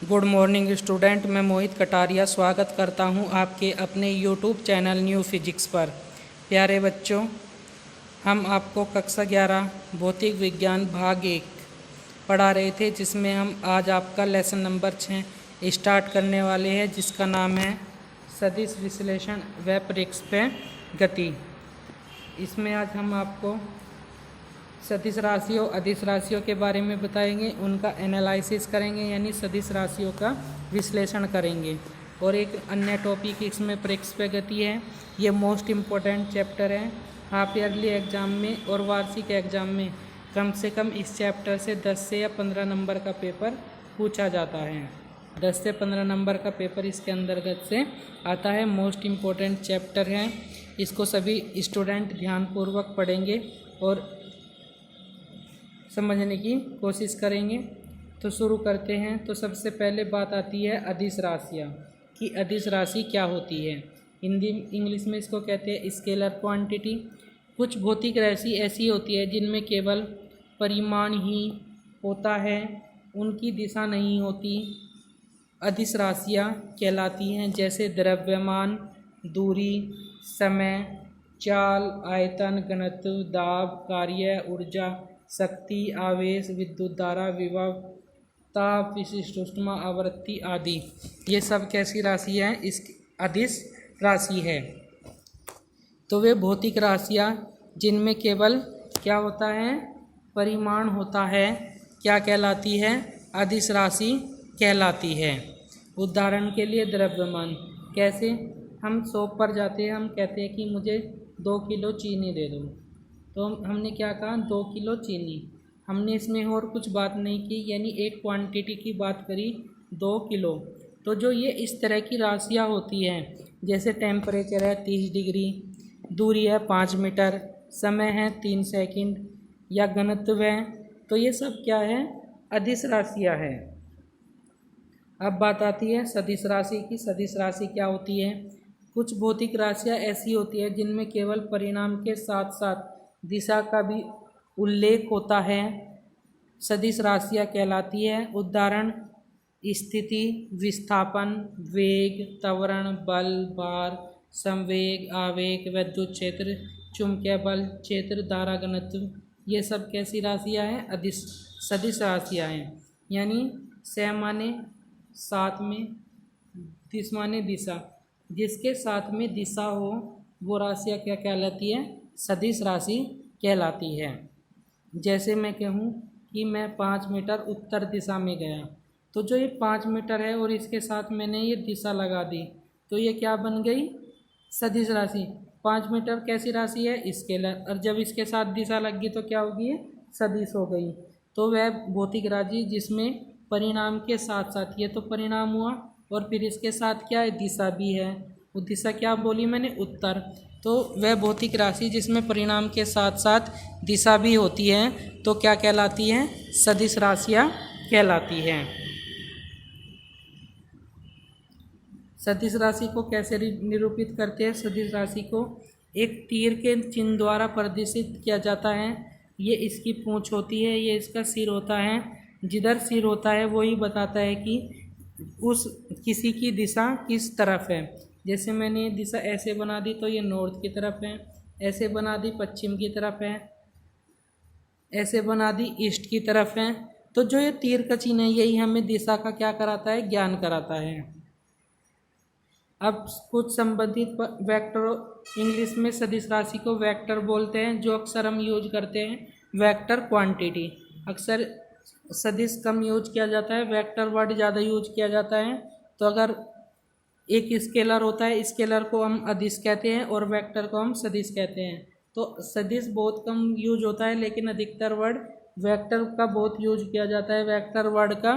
Good morning student, मैं मोहित कटारिया स्वागत करता हूं आपके अपने यूट्यूब चैनल न्यू फिजिक्स पर। प्यारे बच्चों, हम आपको कक्षा 11 भौतिक विज्ञान भाग 1 पढ़ा रहे थे, जिसमें हम आज आपका लेसन नंबर 6 स्टार्ट करने वाले हैं, जिसका नाम है सदिश विश्लेषण व परिक्षेप गति। इसमें आज हम आपको सदिश राशियों अदिश राशियों के बारे में बताएंगे, उनका एनालिसिस करेंगे यानी सदिश राशियों का विश्लेषण करेंगे। और एक अन्य टॉपिक इसमें परिक्षेप गति है। ये मोस्ट इम्पोर्टेंट चैप्टर है। हाफ ईयरली एग्ज़ाम में और वार्षिक एग्ज़ाम में कम से कम इस चैप्टर से 10 से या 15 नंबर का पेपर पूछा जाता है। 10 से 15 नंबर का पेपर इसके अंतर्गत से आता है। मोस्ट इम्पोर्टेंट चैप्टर है, इसको सभी स्टूडेंट ध्यानपूर्वक पढ़ेंगे और समझने की कोशिश करेंगे। तो शुरू करते हैं। तो सबसे पहले बात आती है अदिश राशियाँ कि अदिश राशि क्या होती है। हिंदी इंग्लिश में इसको कहते हैं स्केलर क्वांटिटी। कुछ भौतिक राशि ऐसी होती है जिनमें केवल परिमाण ही होता है, उनकी दिशा नहीं होती, अदिश राशियाँ कहलाती हैं। जैसे द्रव्यमान, दूरी, समय, चाल, आयतन, घनत्व, दाब, कार्य, ऊर्जा, शक्ति, आवेश, विद्युत धारा, विभव, ताप, विशिष्ट ऊष्मा, आवृत्ति आदि, ये सब कैसी राशि है? इस अदिश राशि है। तो वे भौतिक राशियाँ जिनमें केवल क्या होता है? परिमाण होता है, क्या कहलाती है? अदिश राशि कहलाती है। उदाहरण के लिए द्रव्यमान। कैसे? हम शॉप पर जाते हैं, हम कहते हैं कि मुझे 2 किलो चीनी दे दो। तो हमने क्या कहा? 2 किलो चीनी। हमने इसमें और कुछ बात नहीं की, यानी एक क्वांटिटी की बात करी, 2 किलो। तो जो ये इस तरह की राशियाँ होती हैं, जैसे टेम्परेचर है 30 डिग्री, दूरी है 5 मीटर, समय है 3 सेकंड या घनत्व है, तो ये सब क्या है? अदिश राशियाँ है। अब बात आती है सदिश राशि की। सदिश राशि क्या होती है? कुछ भौतिक राशियाँ ऐसी होती है जिनमें केवल परिणाम के साथ साथ दिशा का भी उल्लेख होता है, सदिश राशियाँ कहलाती है। उदाहरण स्थिति, विस्थापन, वेग, त्वरण, बल, भार, संवेग, आवेग, विद्युत क्षेत्र, चुंबकीय बल, क्षेत्र, धारा, घनत्व, ये सब कैसी राशियाँ हैं? अदिश सदिश राशियाँ हैं। यानी स माने साथ में, दिश माने दिशा, जिसके साथ में दिशा हो वो राशियाँ क्या कहलाती है? सदिश राशि कहलाती है। जैसे मैं कहूँ कि मैं 5 मीटर उत्तर दिशा में गया, तो जो ये 5 मीटर है और इसके साथ मैंने ये दिशा लगा दी, तो ये क्या बन गई? सदिश राशि। 5 मीटर कैसी राशि है? स्केलर। और जब इसके साथ दिशा लग गई तो क्या होगी? सदिश हो गई। तो वह भौतिक राशि जिसमें परिणाम के साथ साथ, ये तो परिणाम हुआ और फिर इसके साथ क्या है? दिशा भी है। वो दिशा क्या बोली मैंने? उत्तर। तो वह भौतिक राशि जिसमें परिणाम के साथ साथ दिशा भी होती है, तो क्या कहलाती हैं? सदिश राशियाँ कहलाती हैं। सदिश राशि को कैसे निरूपित करते हैं? सदिश राशि को एक तीर के चिन्ह द्वारा प्रदर्शित किया जाता है। ये इसकी पूंछ होती है, ये इसका सिर होता है। जिधर सिर होता है वही बताता है कि उस किसी की दिशा किस तरफ है। जैसे मैंने ये दिशा ऐसे बना दी तो ये नॉर्थ की तरफ है, ऐसे बना दी पश्चिम की तरफ है, ऐसे बना दी ईस्ट की तरफ है। तो जो ये तीर का चिन्ह है, यही हमें दिशा का क्या कराता है? ज्ञान कराता है। अब कुछ संबंधित वेक्टर, इंग्लिश में सदिश राशि को वेक्टर बोलते हैं, जो अक्सर हम यूज करते हैं वेक्टर क्वांटिटी। अक्सर सदिश कम यूज किया जाता है, वेक्टर वर्ड ज़्यादा यूज किया जाता है। तो अगर एक स्केलर होता है, स्केलर को हम अदिश कहते हैं और वेक्टर को हम सदिश कहते हैं। तो सदिश बहुत कम यूज होता है, लेकिन अधिकतर वर्ड वेक्टर का बहुत यूज किया जाता है, वेक्टर वर्ड का।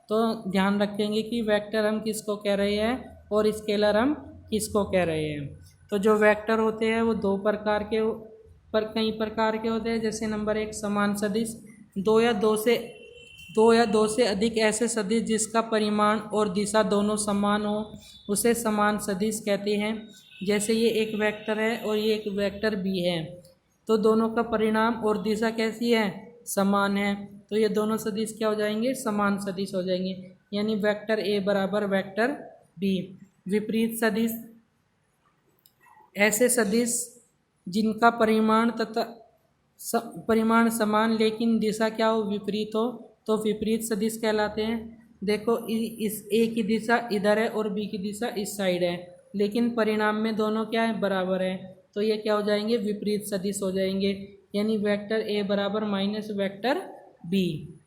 तो ध्यान रखेंगे कि वेक्टर हम किसको कह रहे हैं और स्केलर हम किसको कह रहे हैं। तो जो वेक्टर होते हैं वो कई प्रकार के होते हैं। जैसे नंबर 1 समान सदिश, दो या दो से अधिक ऐसे सदिश जिसका परिमाण और दिशा दोनों समान हो, उसे समान सदिश कहते हैं। जैसे ये एक वेक्टर है और ये एक वेक्टर भी है, तो दोनों का परिणाम और दिशा कैसी है? समान है। तो ये दोनों सदिश क्या हो जाएंगे? समान सदिश हो जाएंगे। यानी वेक्टर ए बराबर वेक्टर बी। विपरीत सदिश, ऐसे सदिश जिनका परिमाण समान लेकिन दिशा क्या हो, विपरीत हो, तो विपरीत सदिश कहलाते हैं। देखो इस ए की दिशा इधर है और बी की दिशा इस साइड है, लेकिन परिणाम में दोनों क्या है, बराबर है, तो ये क्या हो जाएंगे, विपरीत सदिश हो जाएंगे। यानी वेक्टर ए बराबर माइनस वेक्टर बी।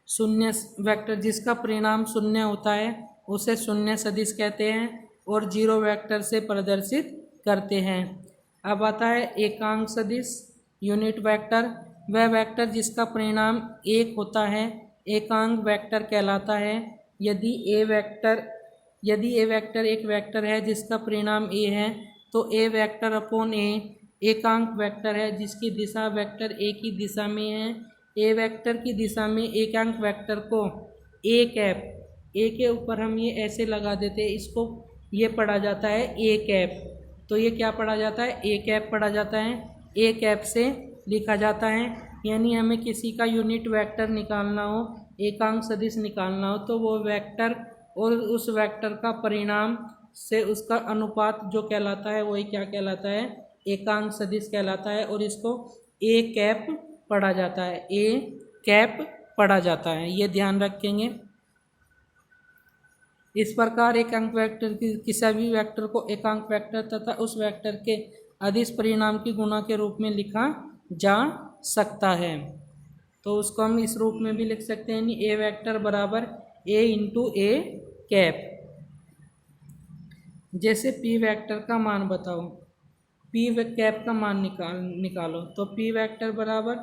शून्य वेक्टर जिसका परिणाम शून्य होता है उसे शून्य सदिश कहते हैं और जीरो वेक्टर से प्रदर्शित करते हैं। अब आता है एकांक सदिश, यूनिट वेक्टर। वह वेक्टर जिसका परिणाम एक होता है एकांक वेक्टर कहलाता है। यदि ए वेक्टर एक वेक्टर है जिसका परिणाम ए है तो ए वेक्टर अपॉन ए एकांक वेक्टर है जिसकी दिशा वेक्टर ए की दिशा में है। ए वेक्टर की दिशा में एकांक वेक्टर को ए कैप, ए के ऊपर हम ये ऐसे लगा देते हैं, इसको ये पढ़ा जाता है ए कैप, तो ये क्या पढ़ा जाता है, ए कैप पढ़ा जाता है, ए कैप से लिखा जाता है। यानी हमें किसी का यूनिट वेक्टर निकालना हो, एकांक सदिश निकालना हो, तो वो वेक्टर और उस वेक्टर का परिणाम से उसका अनुपात जो कहलाता है वही क्या कहलाता है, एकांक सदिश कहलाता है और इसको ए कैप पढ़ा जाता है, ए कैप पढ़ा जाता है, ये ध्यान रखेंगे। इस प्रकार एकांक वेक्टर की किसी भी वेक्टर को एकांक वेक्टर तथा उस वेक्टर के अदिश परिणाम की गुणा के रूप में लिखा जा सकता है। तो उसको हम इस रूप में भी लिख सकते हैं, ए वेक्टर बराबर ए इंटू ए कैप। जैसे पी वेक्टर का मान बताओ, पी कैप का मान निकालो, तो पी वेक्टर बराबर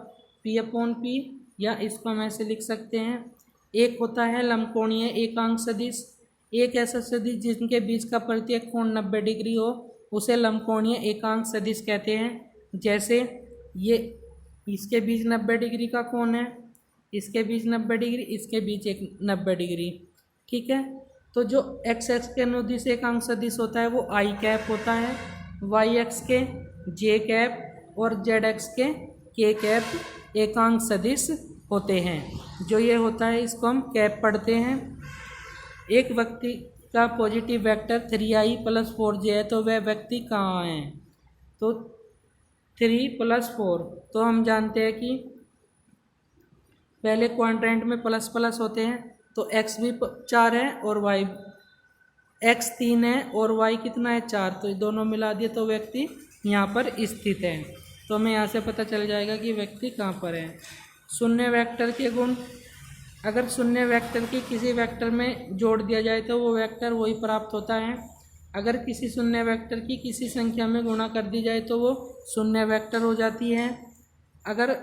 पी अपॉन पी, या इसको हम ऐसे लिख सकते हैं। एक होता है लंबकोणीय एकांक सदिश, एक ऐसा सदिश जिनके बीच का प्रत्येक कोण 90 डिग्री हो उसे लंबकोणीय एकांक सदिश कहते हैं। जैसे ये इसके बीच 90 डिग्री का कोण है, इसके बीच 90 डिग्री, इसके बीच एक 90 डिग्री, ठीक है। तो जो एक्स एक्स के अनुदिश एकांक सदिश होता है वो आई कैप होता है, वाई एक्स के जे कैप और जेड एक्स के कैप एकांक सदिश होते हैं। जो ये होता है इसको हम कैप पढ़ते हैं। एक व्यक्ति का पॉजिटिव वेक्टर 3i + 4j है, तो वह व्यक्ति कहाँ है, तो 3 + 4, तो हम जानते हैं कि पहले क्वाड्रेंट में प्लस प्लस होते हैं, तो x भी 4 है और y x 3 है और y कितना है 4, तो दोनों मिला दिए तो व्यक्ति यहाँ पर स्थित है। तो हमें यहाँ से पता चल जाएगा कि व्यक्ति कहाँ पर है। शून्य वेक्टर के गुण, अगर शून्य वेक्टर की किसी वेक्टर में जोड़ दिया जाए तो वो वेक्टर वही प्राप्त होता है। अगर किसी शून्य वेक्टर की किसी संख्या में गुणा कर दी जाए तो वो शून्य वेक्टर हो जाती है। अगर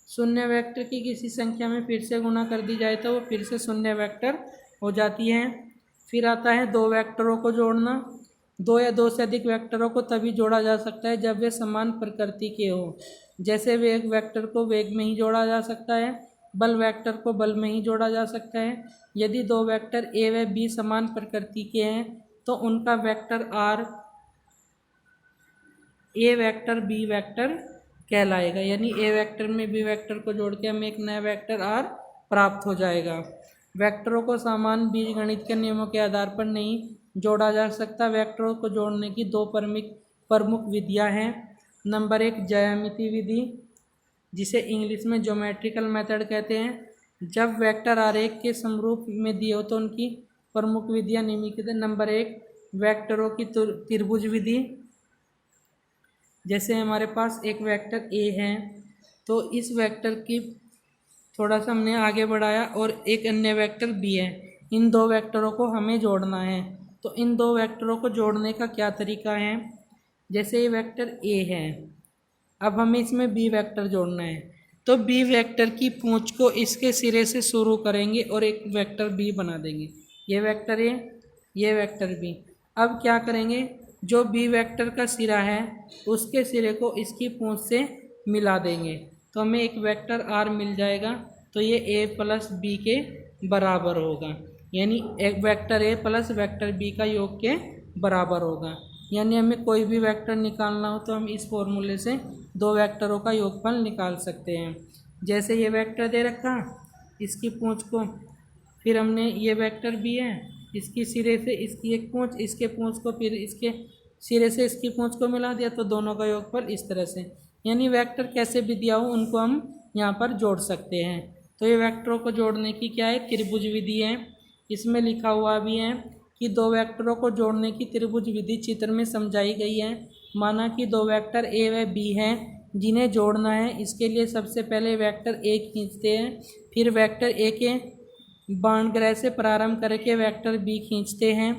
शून्य वेक्टर की किसी संख्या में फिर से गुणा कर दी जाए तो वो फिर से शून्य वेक्टर हो जाती है। फिर आता है दो वेक्टरों को जोड़ना। दो या दो से अधिक वेक्टरों को तभी जोड़ा जा सकता है जब वे समान प्रकृति के हो। जैसे वेग वेक्टर को वेग में ही जोड़ा जा सकता है, बल वेक्टर को बल में ही जोड़ा जा सकता है। यदि दो वेक्टर ए व बी समान प्रकृति के हैं तो उनका vector R A vector B vector कहलाएगा। यानी ए वेक्टर में बी वेक्टर को जोड़ के हमें एक नया वेक्टर आर प्राप्त हो जाएगा। वेक्टरों को समान बीजगणित के नियमों के आधार पर नहीं जोड़ा जा सकता। वेक्टरों को जोड़ने की दो प्रमुख विधियां हैं। नंबर 1 ज्यामिति विधि, जिसे इंग्लिश में ज्योमेट्रिकल मेथड कहते हैं। जब वेक्टर आरेख के समरूप में दिए हो तो उनकी प्रमुख विधियां निम्नलिखित है। नंबर 1 वेक्टरों की त्रिभुज विधि। जैसे हमारे पास एक वेक्टर ए है तो इस वेक्टर की थोड़ा सा हमने आगे बढ़ाया और एक अन्य वेक्टर बी है। इन दो वेक्टरों को हमें जोड़ना है। तो इन दो वेक्टरों को जोड़ने का क्या तरीका है। जैसे ये वेक्टर ए है, अब हमें इसमें बी वेक्टर जोड़ना है, तो बी वेक्टर की पूंछ को इसके सिरे से शुरू करेंगे और एक वेक्टर बी बना देंगे। ये वेक्टर ए, ये वेक्टर बी। अब क्या करेंगे, जो बी वेक्टर का सिरा है उसके सिरे को इसकी पूंछ से मिला देंगे तो हमें एक वेक्टर आर मिल जाएगा। तो ये ए प्लस बी के बराबर होगा, यानी एक vector A plus vector B का योग के बराबर होगा। यानी हमें कोई भी वेक्टर निकालना हो तो हम इस फॉर्मूले से दो वेक्टरों का योगफल निकाल सकते हैं। जैसे ये वेक्टर दे रखा, इसकी पूंछ को, फिर हमने ये वेक्टर भी है, इसकी सिरे से इसकी एक पूंछ, इसके पूंछ को फिर इसके सिरे से इसकी पूंछ को मिला दिया, तो दोनों का योगफल इस तरह से। यानी वेक्टर कैसे भी दिया हो उनको हम यहाँ पर जोड़ सकते हैं। तो ये वेक्टरों को जोड़ने की क्या है, त्रिभुज विधि है। इसमें लिखा हुआ भी है कि दो वेक्टरों को जोड़ने की त्रिभुज विधि चित्र में समझाई गई है। माना कि दो वेक्टर ए व बी हैं जिन्हें जोड़ना है। इसके लिए सबसे पहले वेक्टर ए खींचते हैं, फिर वेक्टर ए के बाण ग्रह से प्रारंभ करके वेक्टर बी खींचते हैं,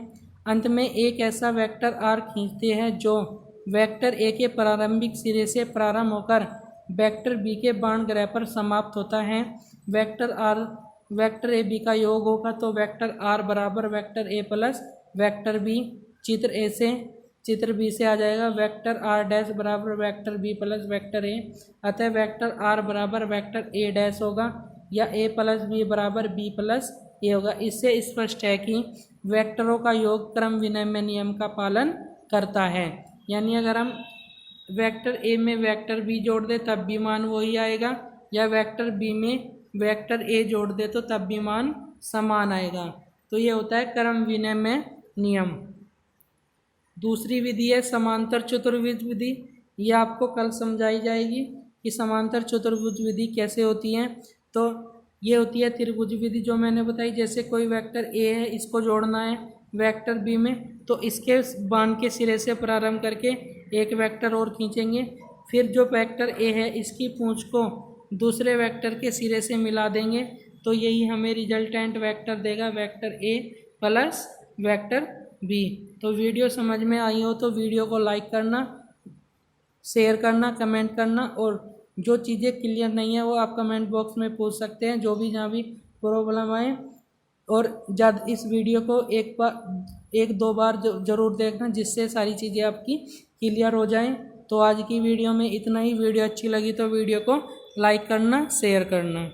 अंत में एक ऐसा वेक्टर आर खींचते हैं जो वेक्टर ए के प्रारंभिक सिरे से प्रारंभ होकर वेक्टर बी के बाण ग्रह पर समाप्त होता है। Vector R vector A B का योग होगा तो वेक्टर आर बराबर vector A plus vector B. चित्र ए से चित्र बी से आ जाएगा वेक्टर आर डैश बराबर vector B plus vector A. अतः वेक्टर आर बराबर वेक्टर ए डैश होगा या ए प्लस बी बराबर बी प्लस ए होगा। इससे स्पष्ट है कि वेक्टरों का योग क्रम विनिमय नियम का पालन करता है। यानी अगर हम वेक्टर ए में वेक्टर बी जोड़ दे तब भी मान वही आएगा, या वेक्टर बी में वेक्टर ए जोड़ दे तो तब भी मान समान आएगा। तो ये होता है क्रम विनिमय नियम। दूसरी विधि है समांतर चतुर्भुज विधि। ये आपको कल समझाई जाएगी कि समांतर चतुर्भुज विधि कैसे होती है। तो ये होती है त्रिभुज विधि जो मैंने बताई। जैसे कोई वेक्टर ए है, इसको जोड़ना है वेक्टर बी में, तो इसके बाण के सिरे से प्रारंभ करके एक वेक्टर और खींचेंगे, फिर जो वेक्टर ए है इसकी पूंछ को दूसरे वेक्टर के सिरे से मिला देंगे, तो यही हमें रिजल्टेंट वेक्टर देगा vector A plus vector B. तो वीडियो समझ में आई हो तो वीडियो को लाइक करना, शेयर करना, कमेंट करना, और जो चीज़ें क्लियर नहीं है वो आप कमेंट बॉक्स में पूछ सकते हैं, जो भी जहाँ भी प्रॉब्लम आए। और जब इस वीडियो को एक दो बार ज़रूर देखना जिससे सारी चीज़ें आपकी क्लियर हो जाएं। तो आज की वीडियो में इतना ही। वीडियो अच्छी लगी तो वीडियो को लाइक करना, शेयर करना।